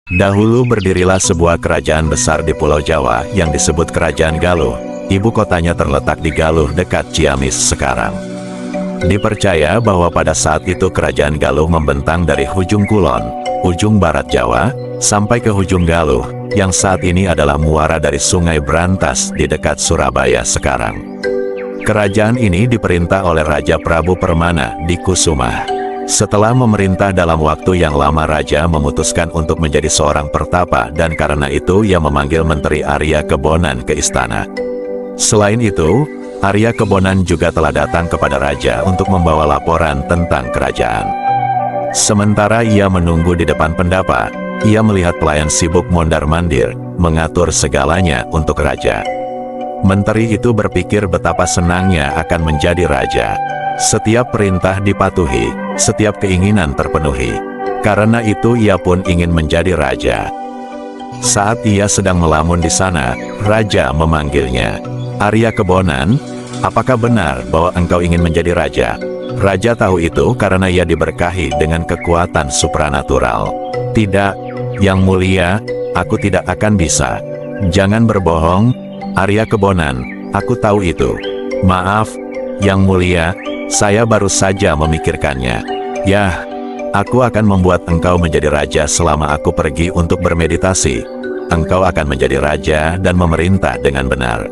Dahulu berdirilah sebuah kerajaan besar di Pulau Jawa yang disebut Kerajaan Galuh. Ibu kotanya terletak di Galuh dekat Ciamis sekarang. Dipercaya bahwa pada saat itu Kerajaan Galuh membentang dari ujung kulon, ujung barat Jawa, sampai ke ujung Galuh, yang saat ini adalah muara dari Sungai Brantas di dekat Surabaya sekarang. Kerajaan ini diperintah oleh Raja Prabu Permana di Kusuma. Setelah memerintah dalam waktu yang lama, Raja memutuskan untuk menjadi seorang pertapa dan karena itu ia memanggil Menteri Arya Kebonan ke istana. Selain itu, Arya Kebonan juga telah datang kepada Raja untuk membawa laporan tentang kerajaan. Sementara ia menunggu di depan pendapa, ia melihat pelayan sibuk mondar-mandir, mengatur segalanya untuk Raja. Menteri itu berpikir betapa senangnya akan menjadi Raja. Setiap perintah dipatuhi, setiap keinginan terpenuhi. Karena itu ia pun ingin menjadi raja. Saat ia sedang melamun di sana, Raja memanggilnya. Arya Kebonan, apakah benar bahwa engkau ingin menjadi raja? Raja tahu itu karena ia diberkahi dengan kekuatan supranatural. Tidak, Yang Mulia, aku tidak akan bisa. Jangan berbohong, Arya Kebonan, aku tahu itu. Maaf, Yang Mulia, saya baru saja memikirkannya. Yah, aku akan membuat engkau menjadi raja selama aku pergi untuk bermeditasi. Engkau akan menjadi raja dan memerintah dengan benar.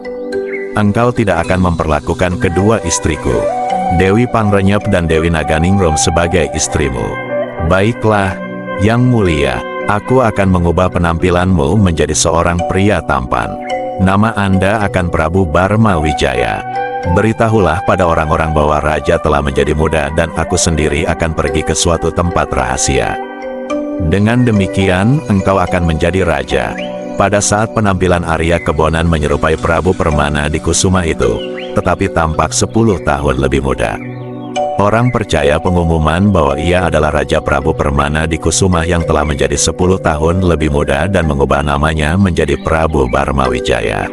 Engkau tidak akan memperlakukan kedua istriku, Dewi Pangrenyep dan Dewi Naganingrum sebagai istrimu. Baiklah, Yang Mulia, aku akan mengubah penampilanmu menjadi seorang pria tampan. Nama Anda akan Prabu Barma Wijaya. Beritahulah pada orang-orang bahwa Raja telah menjadi muda dan aku sendiri akan pergi ke suatu tempat rahasia. Dengan demikian, engkau akan menjadi raja. Pada saat penampilan Arya Kebonan menyerupai Prabu Permana di Kusuma itu, tetapi tampak 10 tahun lebih muda. Orang percaya pengumuman bahwa ia adalah Raja Prabu Permana di Kusuma yang telah menjadi 10 tahun lebih muda dan mengubah namanya menjadi Prabu Barma Wijaya.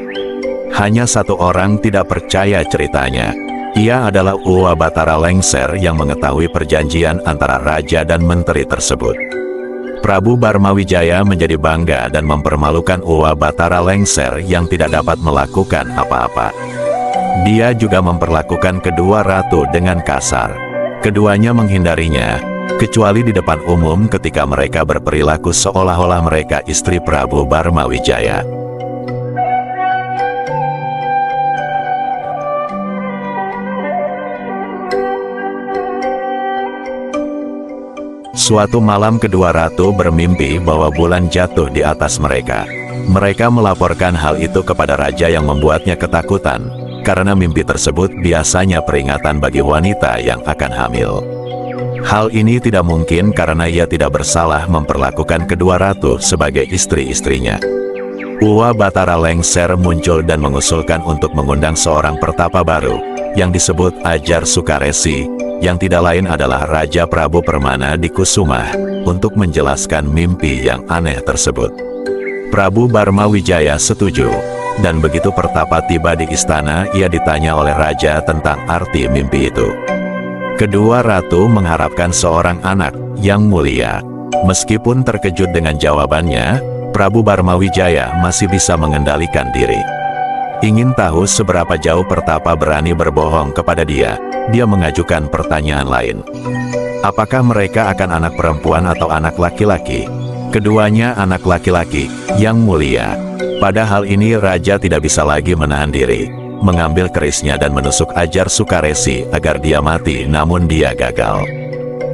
Hanya satu orang tidak percaya ceritanya. Ia adalah Uwa Batara Lengser yang mengetahui perjanjian antara raja dan menteri tersebut. Prabu Barma Wijaya menjadi bangga dan mempermalukan Uwa Batara Lengser yang tidak dapat melakukan apa-apa. Dia juga memperlakukan kedua ratu dengan kasar. Keduanya menghindarinya, kecuali di depan umum ketika mereka berperilaku seolah-olah mereka istri Prabu Barma Wijaya. Suatu malam kedua ratu bermimpi bahwa bulan jatuh di atas mereka. Mereka melaporkan hal itu kepada raja yang membuatnya ketakutan, karena mimpi tersebut biasanya peringatan bagi wanita yang akan hamil. Hal ini tidak mungkin karena ia tidak bersalah memperlakukan kedua ratu sebagai istri-istrinya. Uwa Batara Lengser muncul dan mengusulkan untuk mengundang seorang pertapa baru, yang disebut Ajar Sukaresi, yang tidak lain adalah Raja Prabu Permana di Kusuma, untuk menjelaskan mimpi yang aneh tersebut. Prabu Barma Wijaya setuju, dan begitu pertapa tiba di istana, ia ditanya oleh raja tentang arti mimpi itu. Kedua ratu mengharapkan seorang anak, Yang Mulia. Meskipun terkejut dengan jawabannya, Prabu Barma Wijaya masih bisa mengendalikan diri. Ingin tahu seberapa jauh pertapa berani berbohong kepada dia, dia mengajukan pertanyaan lain. Apakah mereka akan anak perempuan atau anak laki-laki? Keduanya anak laki-laki, Yang Mulia. Pada hal ini raja tidak bisa lagi menahan diri, mengambil kerisnya dan menusuk Ajar Sukaresi agar dia mati, namun dia gagal.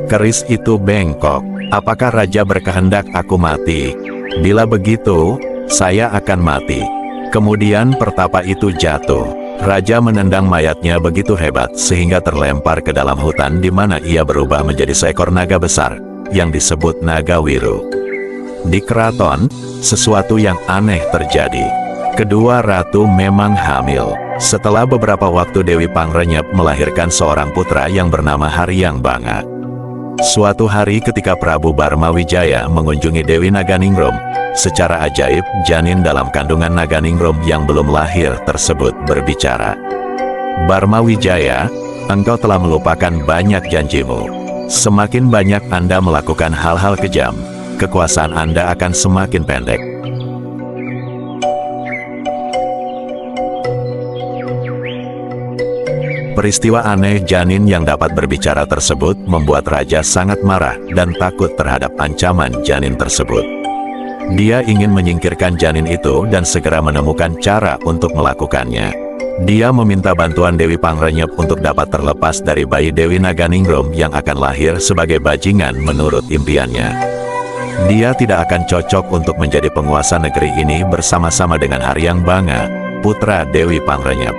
Keris itu bengkok. Apakah raja berkehendak aku mati? Bila begitu, saya akan mati. Kemudian pertapa itu jatuh. Raja menendang mayatnya begitu hebat sehingga terlempar ke dalam hutan di mana ia berubah menjadi seekor naga besar, yang disebut Naga Wiru. Di keraton, sesuatu yang aneh terjadi. Kedua ratu memang hamil. Setelah beberapa waktu Dewi Pangrenyep melahirkan seorang putra yang bernama Haryang Banga. Suatu hari ketika Prabu Barma Wijaya mengunjungi Dewi Naganingrum, secara ajaib janin dalam kandungan Naganingrum yang belum lahir tersebut berbicara. Barma Wijaya, engkau telah melupakan banyak janjimu. Semakin banyak Anda melakukan hal-hal kejam, kekuasaan Anda akan semakin pendek. Peristiwa aneh janin yang dapat berbicara tersebut membuat raja sangat marah dan takut terhadap ancaman janin tersebut. Dia ingin menyingkirkan janin itu dan segera menemukan cara untuk melakukannya. Dia meminta bantuan Dewi Pangrenyep untuk dapat terlepas dari bayi Dewi Naganingrum yang akan lahir sebagai bajingan menurut impiannya. Dia tidak akan cocok untuk menjadi penguasa negeri ini bersama-sama dengan Haryang Banga, putra Dewi Pangrenyep.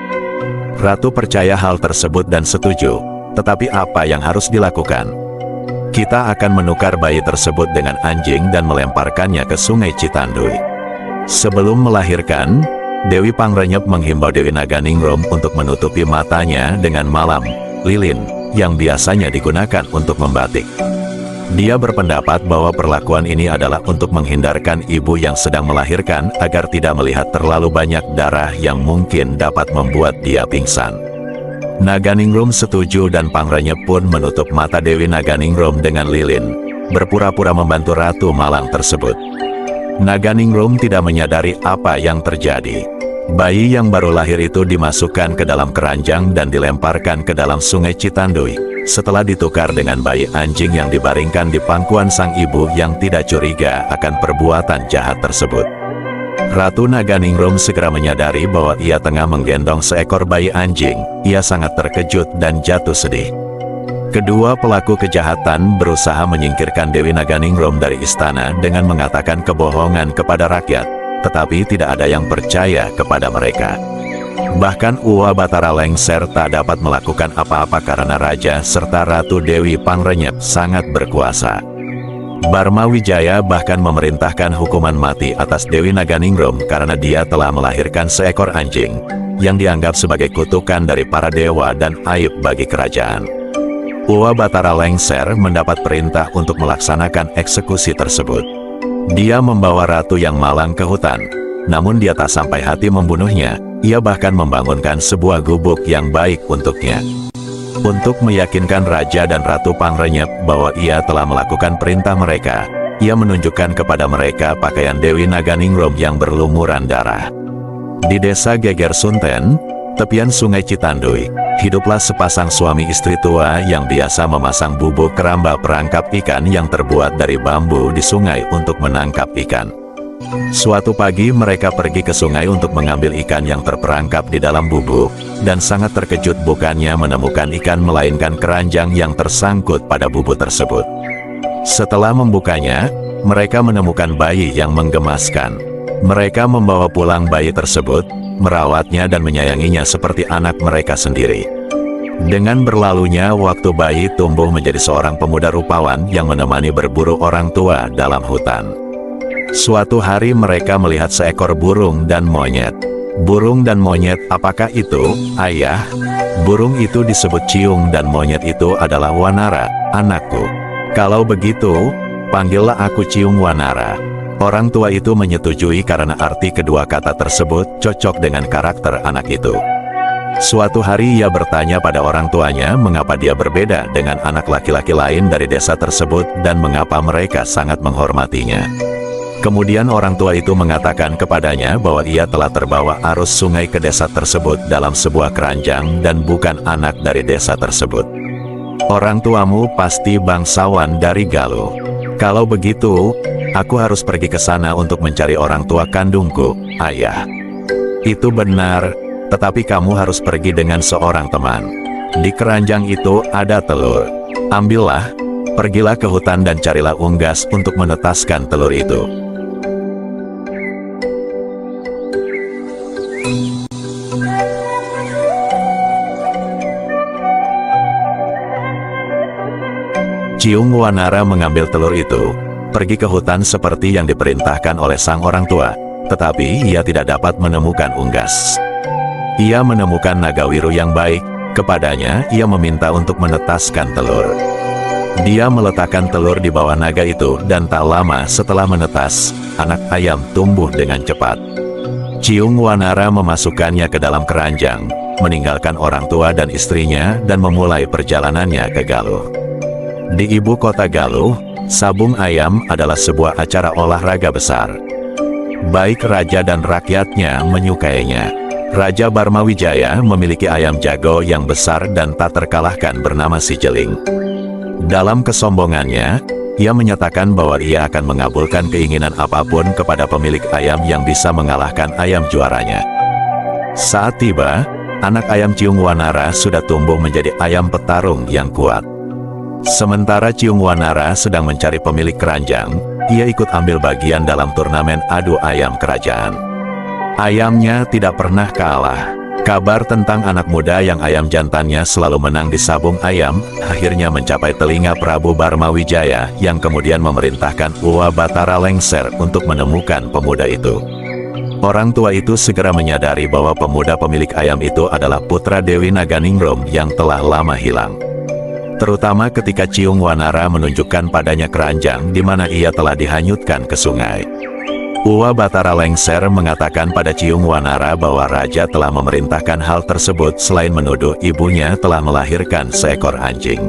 Ratu percaya hal tersebut dan setuju, tetapi apa yang harus dilakukan? Kita akan menukar bayi tersebut dengan anjing dan melemparkannya ke Sungai Citandui. Sebelum melahirkan, Dewi Pangrenyep menghimbau Dewi Naganingrum untuk menutupi matanya dengan malam lilin yang biasanya digunakan untuk membatik. Dia berpendapat bahwa perlakuan ini adalah untuk menghindarkan ibu yang sedang melahirkan agar tidak melihat terlalu banyak darah yang mungkin dapat membuat dia pingsan. Naganingrum setuju dan Pangrenyep pun menutup mata Dewi Naganingrum dengan lilin, berpura-pura membantu Ratu Malang tersebut. Naganingrum tidak menyadari apa yang terjadi. Bayi yang baru lahir itu dimasukkan ke dalam keranjang dan dilemparkan ke dalam Sungai Citandui. Setelah ditukar dengan bayi anjing yang dibaringkan di pangkuan sang ibu yang tidak curiga akan perbuatan jahat tersebut. Ratu Naganingrum segera menyadari bahwa ia tengah menggendong seekor bayi anjing. Ia sangat terkejut dan jatuh sedih. Kedua pelaku kejahatan berusaha menyingkirkan Dewi Naganingrum dari istana dengan mengatakan kebohongan kepada rakyat, tetapi tidak ada yang percaya kepada mereka. Bahkan Uwa Batara Lengser tak dapat melakukan apa-apa karena Raja serta Ratu Dewi Pangrenyep sangat berkuasa. Barma Wijaya bahkan memerintahkan hukuman mati atas Dewi Naganingrum karena dia telah melahirkan seekor anjing, yang dianggap sebagai kutukan dari para dewa dan aib bagi kerajaan. Uwa Batara Lengser mendapat perintah untuk melaksanakan eksekusi tersebut. Dia membawa Ratu yang malang ke hutan, namun dia tak sampai hati membunuhnya. Ia bahkan membangunkan sebuah gubuk yang baik untuknya. Untuk meyakinkan Raja dan Ratu Pangrenyep bahwa ia telah melakukan perintah mereka, ia menunjukkan kepada mereka pakaian Dewi Naganingrum yang berlumuran darah. Di desa Geger Sunten, tepian Sungai Citandui, hiduplah sepasang suami istri tua yang biasa memasang bubuk keramba perangkap ikan yang terbuat dari bambu di sungai untuk menangkap ikan. Suatu pagi mereka pergi ke sungai untuk mengambil ikan yang terperangkap di dalam bubuk, dan sangat terkejut bukannya menemukan ikan melainkan keranjang yang tersangkut pada bubuk tersebut. Setelah membukanya, mereka menemukan bayi yang menggemaskan. Mereka membawa pulang bayi tersebut, merawatnya dan menyayanginya seperti anak mereka sendiri. Dengan berlalunya waktu, bayi tumbuh menjadi seorang pemuda rupawan yang menemani berburu orang tua dalam hutan. Suatu hari mereka melihat seekor burung dan monyet. Burung dan monyet, apakah itu, ayah? Burung itu disebut Ciung dan monyet itu adalah Wanara, anakku. Kalau begitu, panggillah aku Ciung Wanara. Orang tua itu menyetujui karena arti kedua kata tersebut cocok dengan karakter anak itu. Suatu hari ia bertanya pada orang tuanya mengapa dia berbeda dengan anak laki-laki lain dari desa tersebut dan mengapa mereka sangat menghormatinya. Kemudian orang tua itu mengatakan kepadanya bahwa ia telah terbawa arus sungai ke desa tersebut dalam sebuah keranjang dan bukan anak dari desa tersebut. Orang tuamu pasti bangsawan dari Galuh. Kalau begitu, aku harus pergi ke sana untuk mencari orang tua kandungku, ayah. Itu benar, tetapi kamu harus pergi dengan seorang teman. Di keranjang itu ada telur. Ambillah, pergilah ke hutan dan carilah unggas untuk menetaskan telur itu. Ciung Wanara mengambil telur itu, pergi ke hutan seperti yang diperintahkan oleh sang orang tua, tetapi ia tidak dapat menemukan unggas. Ia menemukan Nagawiru yang baik, kepadanya ia meminta untuk menetaskan telur. Dia meletakkan telur di bawah naga itu dan tak lama setelah menetas, anak ayam tumbuh dengan cepat. Ciung Wanara memasukkannya ke dalam keranjang, meninggalkan orang tua dan istrinya dan memulai perjalanannya ke Galuh. Di ibu kota Galuh, Sabung ayam adalah sebuah acara olahraga besar. Baik raja dan rakyatnya menyukainya. Raja Barmawijaya memiliki ayam jago yang besar dan tak terkalahkan bernama Si Jeling. Dalam kesombongannya, ia menyatakan bahwa ia akan mengabulkan keinginan apapun kepada pemilik ayam yang bisa mengalahkan ayam juaranya. Saat tiba, anak ayam Ciung Wanara sudah tumbuh menjadi ayam petarung yang kuat. Sementara Ciung Wanara sedang mencari pemilik keranjang, ia ikut ambil bagian dalam turnamen adu ayam kerajaan. Ayamnya tidak pernah kalah. Kabar tentang anak muda yang ayam jantannya selalu menang di sabung ayam, akhirnya mencapai telinga Prabu Barmawijaya yang kemudian memerintahkan Uwa Batara Lengser untuk menemukan pemuda itu. Orang tua itu segera menyadari bahwa pemuda pemilik ayam itu adalah putra Dewi Naganingrum yang telah lama hilang. Terutama ketika Ciung Wanara menunjukkan padanya keranjang di mana ia telah dihanyutkan ke sungai. Uwa Batara Lengser mengatakan pada Ciung Wanara bahwa raja telah memerintahkan hal tersebut selain menuduh ibunya telah melahirkan seekor anjing.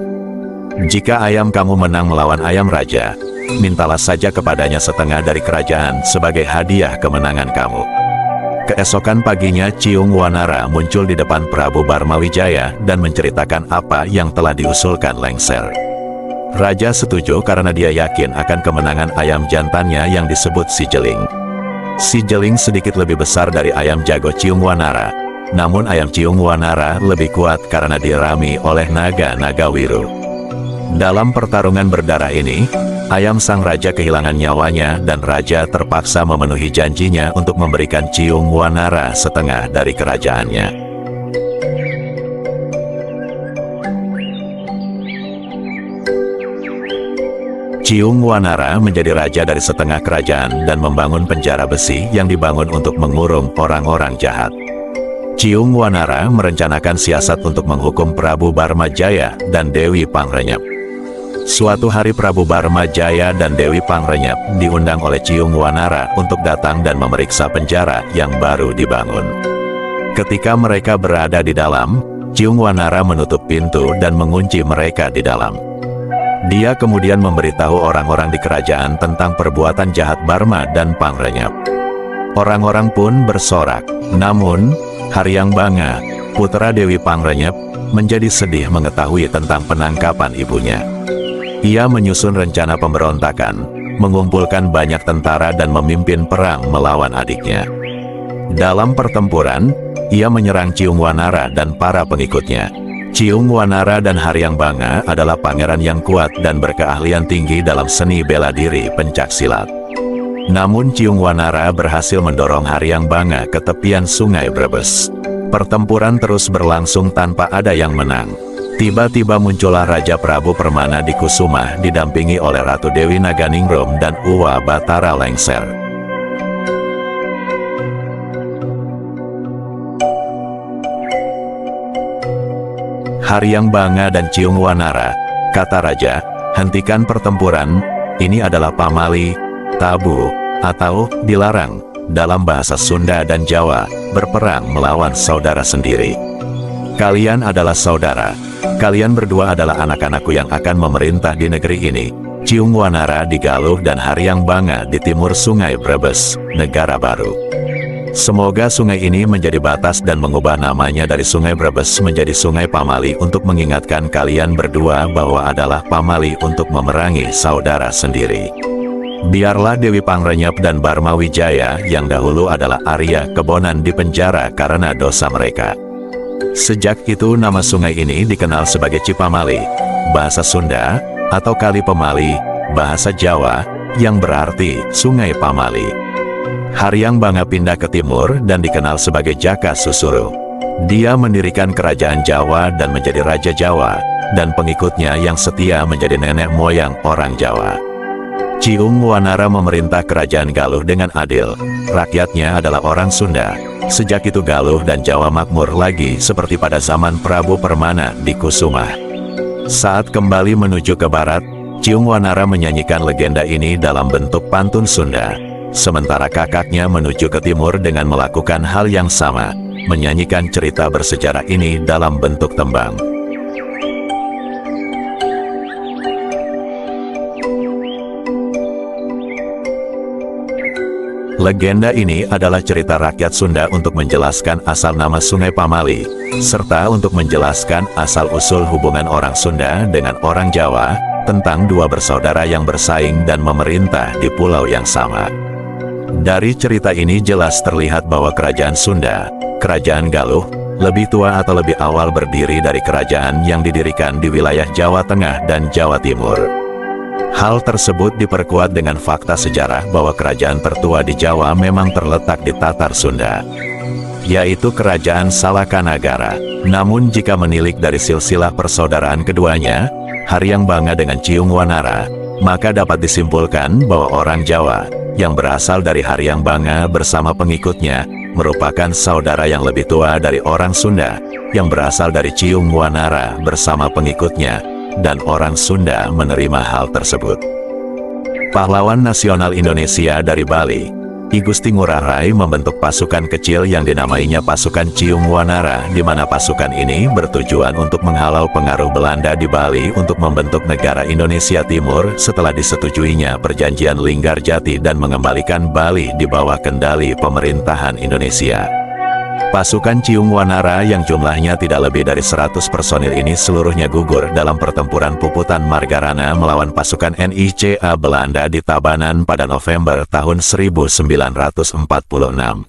Jika ayam kamu menang melawan ayam raja, mintalah saja kepadanya setengah dari kerajaan sebagai hadiah kemenangan kamu. Keesokan paginya Ciung Wanara muncul di depan Prabu Barmawijaya dan menceritakan apa yang telah diusulkan Lengser. Raja setuju karena dia yakin akan kemenangan ayam jantannya yang disebut Si Jeling. Si Jeling sedikit lebih besar dari ayam jago Ciung Wanara, namun ayam Ciung Wanara lebih kuat karena dirami oleh naga-naga wiru. Dalam pertarungan berdarah ini, ayam sang raja kehilangan nyawanya dan raja terpaksa memenuhi janjinya untuk memberikan Ciung Wanara setengah dari kerajaannya. Ciung Wanara menjadi raja dari setengah kerajaan dan membangun penjara besi yang dibangun untuk mengurung orang-orang jahat. Ciung Wanara merencanakan siasat untuk menghukum Prabu Barmajaya dan Dewi Pangrenyep. Suatu hari Prabu Barmajaya dan Dewi Pangrenyep diundang oleh Ciung Wanara untuk datang dan memeriksa penjara yang baru dibangun. Ketika mereka berada di dalam, Ciung Wanara menutup pintu dan mengunci mereka di dalam. Dia kemudian memberitahu orang-orang di kerajaan tentang perbuatan jahat Barma dan Pangrenyep. Orang-orang pun bersorak. Namun, Haryang Banga, putra Dewi Pangrenyep, menjadi sedih mengetahui tentang penangkapan ibunya. Ia menyusun rencana pemberontakan, mengumpulkan banyak tentara dan memimpin perang melawan adiknya. Dalam pertempuran, ia menyerang Ciung Wanara dan para pengikutnya. Ciung Wanara dan Haryang Banga adalah pangeran yang kuat dan berkeahlian tinggi dalam seni bela diri pencaksilat. Namun Ciung Wanara berhasil mendorong Haryang Banga ke tepian sungai Brebes. Pertempuran terus berlangsung tanpa ada yang menang. Tiba-tiba muncullah Raja Prabu Permana di Kusuma didampingi oleh Ratu Dewi Naganingrum dan Uwa Batara Lengser. Haryang Banga dan Ciung Wanara, kata raja, hentikan pertempuran, ini adalah pamali, tabu, atau dilarang, dalam bahasa Sunda dan Jawa, berperang melawan saudara sendiri. Kalian adalah saudara, kalian berdua adalah anak-anakku yang akan memerintah di negeri ini. Ciung Wanara di Galuh dan Haryang Banga di timur sungai Brebes, negara baru. Semoga sungai ini menjadi batas dan mengubah namanya dari sungai Brebes menjadi sungai Pamali untuk mengingatkan kalian berdua bahwa adalah pamali untuk memerangi saudara sendiri. Biarlah Dewi Pangrenyep dan Barmawijaya yang dahulu adalah Arya Kebonan di penjara karena dosa mereka. Sejak itu nama sungai ini dikenal sebagai Cipamali, bahasa Sunda, atau Kali Pemali, bahasa Jawa, yang berarti Sungai Pamali. Haryang Banga pindah ke timur dan dikenal sebagai Jaka Susuru. Dia mendirikan kerajaan Jawa dan menjadi Raja Jawa, dan pengikutnya yang setia menjadi nenek moyang orang Jawa. Ciung Wanara memerintah kerajaan Galuh dengan adil. Rakyatnya adalah orang Sunda. Sejak itu Galuh dan Jawa makmur lagi seperti pada zaman Prabu Permana di Kusuma. Saat kembali menuju ke barat, Ciung Wanara menyanyikan legenda ini dalam bentuk pantun Sunda. Sementara kakaknya menuju ke timur dengan melakukan hal yang sama, menyanyikan cerita bersejarah ini dalam bentuk tembang. Legenda ini adalah cerita rakyat Sunda untuk menjelaskan asal nama Sungai Pamali, serta untuk menjelaskan asal-usul hubungan orang Sunda dengan orang Jawa, tentang dua bersaudara yang bersaing dan memerintah di pulau yang sama. Dari cerita ini jelas terlihat bahwa kerajaan Sunda, Kerajaan Galuh, lebih tua atau lebih awal berdiri dari kerajaan yang didirikan di wilayah Jawa Tengah dan Jawa Timur. Hal tersebut diperkuat dengan fakta sejarah bahwa kerajaan tertua di Jawa memang terletak di Tatar Sunda, yaitu Kerajaan Salakanagara. Namun jika menilik dari silsilah persaudaraan keduanya, Haryang Banga dengan Ciung Wanara, maka dapat disimpulkan bahwa orang Jawa yang berasal dari Haryang Banga bersama pengikutnya merupakan saudara yang lebih tua dari orang Sunda yang berasal dari Ciung Wanara bersama pengikutnya, dan orang Sunda menerima hal tersebut. Pahlawan nasional Indonesia dari Bali, I Gusti Ngurah Rai membentuk pasukan kecil yang dinamainya pasukan Ciung Wanara, di mana pasukan ini bertujuan untuk menghalau pengaruh Belanda di Bali untuk membentuk negara Indonesia Timur setelah disetujuinya Perjanjian Linggarjati dan mengembalikan Bali di bawah kendali pemerintahan Indonesia. Pasukan Ciung Wanara yang jumlahnya tidak lebih dari 100 personil ini seluruhnya gugur dalam pertempuran Puputan Margarana melawan pasukan NICA Belanda di Tabanan pada November tahun 1946.